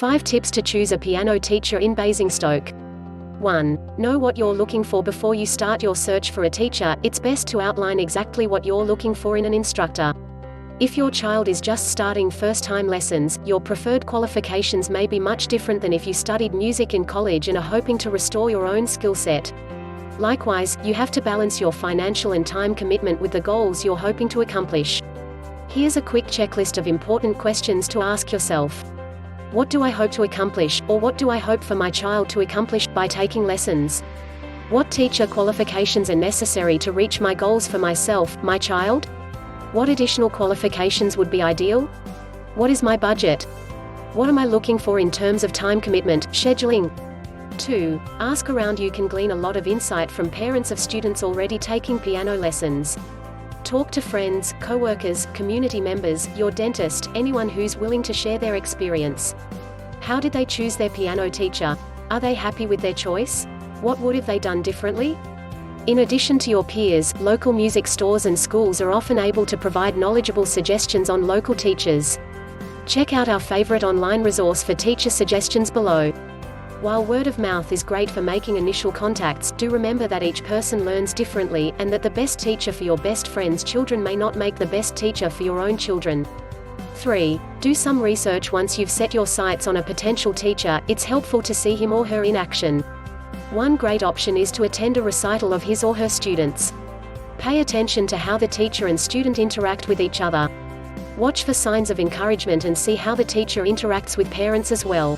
5 tips to choose a piano teacher in Basingstoke. 1. Know what you're looking for before you start your search for a teacher. It's best to outline exactly what you're looking for in an instructor. If your child is just starting first-time lessons, your preferred qualifications may be much different than if you studied music in college and are hoping to restore your own skill set. Likewise, you have to balance your financial and time commitment with the goals you're hoping to accomplish. Here's a quick checklist of important questions to ask yourself. What do I hope to accomplish, or what do I hope for my child to accomplish, by taking lessons? What teacher qualifications are necessary to reach my goals for myself, my child? What additional qualifications would be ideal? What is my budget? What am I looking for in terms of time commitment, scheduling? 2. Ask around. You can glean a lot of insight from parents of students already taking piano lessons. Talk to friends, co-workers, community members, your dentist, anyone who's willing to share their experience. How did they choose their piano teacher? Are they happy with their choice? What would have they done differently? In addition to your peers, local music stores and schools are often able to provide knowledgeable suggestions on local teachers. Check out our favorite online resource for teacher suggestions below. While word of mouth is great for making initial contacts, do remember that each person learns differently, and that the best teacher for your best friend's children may not make the best teacher for your own children. 3. Do some research. Once you've set your sights on a potential teacher, it's helpful to see him or her in action. One great option is to attend a recital of his or her students. Pay attention to how the teacher and student interact with each other. Watch for signs of encouragement and see how the teacher interacts with parents as well.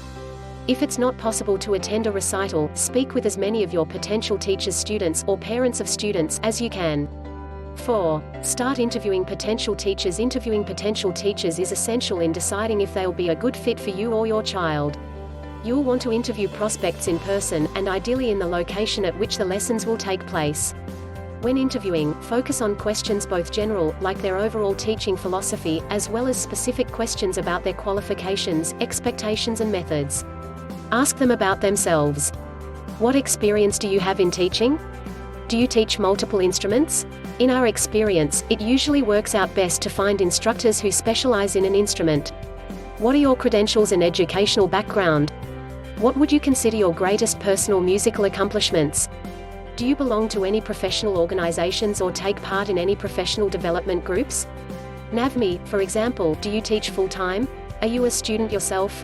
If it's not possible to attend a recital, speak with as many of your potential teachers' students, or parents of students, as you can. 4. Start interviewing potential teachers. Interviewing potential teachers is essential in deciding if they'll be a good fit for you or your child. You'll want to interview prospects in person, and ideally in the location at which the lessons will take place. When interviewing, focus on questions both general, like their overall teaching philosophy, as well as specific questions about their qualifications, expectations and methods. Ask them about themselves. What experience do you have in teaching? Do you teach multiple instruments? In our experience, it usually works out best to find instructors who specialize in an instrument. What are your credentials and educational background? What would you consider your greatest personal musical accomplishments? Do you belong to any professional organizations or take part in any professional development groups? NAVME, for example, do you teach full-time? Are you a student yourself?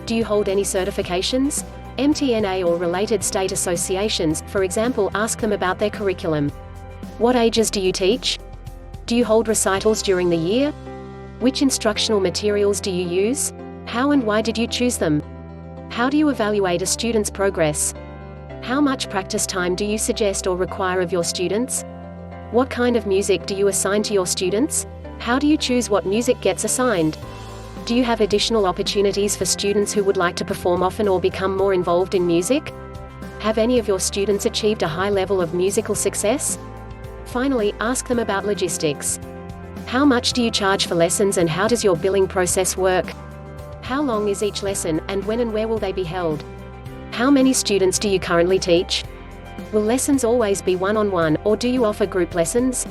Do you hold any certifications? MTNA or related state associations, for example, ask them about their curriculum. What ages do you teach? Do you hold recitals during the year? Which instructional materials do you use? How and why did you choose them? How do you evaluate a student's progress? How much practice time do you suggest or require of your students? What kind of music do you assign to your students? How do you choose what music gets assigned? Do you have additional opportunities for students who would like to perform often or become more involved in music? Have any of your students achieved a high level of musical success? Finally, ask them about logistics. How much do you charge for lessons, and how does your billing process work? How long is each lesson, and when and where will they be held? How many students do you currently teach? Will lessons always be one-on-one, or do you offer group lessons?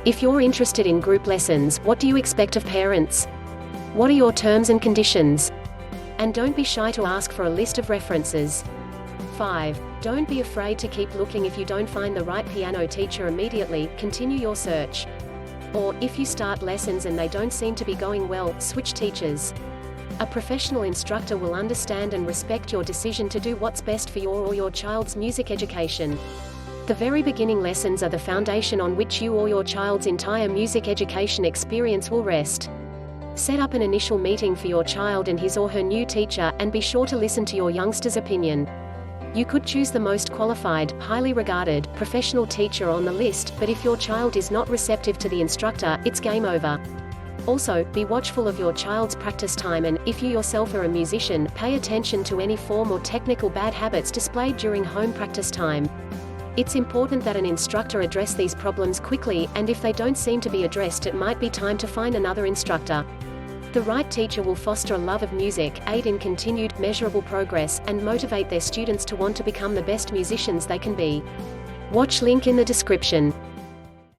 If you're interested in group lessons, what do you expect of parents? What are your terms and conditions? And don't be shy to ask for a list of references. 5. Don't be afraid to keep looking. If you don't find the right piano teacher immediately, continue your search. Or, if you start lessons and they don't seem to be going well, switch teachers. A professional instructor will understand and respect your decision to do what's best for your or your child's music education. The very beginning lessons are the foundation on which you or your child's entire music education experience will rest. Set up an initial meeting for your child and his or her new teacher, and be sure to listen to your youngster's opinion. You could choose the most qualified, highly regarded, professional teacher on the list, but if your child is not receptive to the instructor, it's game over. Also, be watchful of your child's practice time and, if you yourself are a musician, pay attention to any form or technical bad habits displayed during home practice time. It's important that an instructor address these problems quickly, and if they don't seem to be addressed, it might be time to find another instructor. The right teacher will foster a love of music, aid in continued, measurable progress, and motivate their students to want to become the best musicians they can be. Watch link in the description.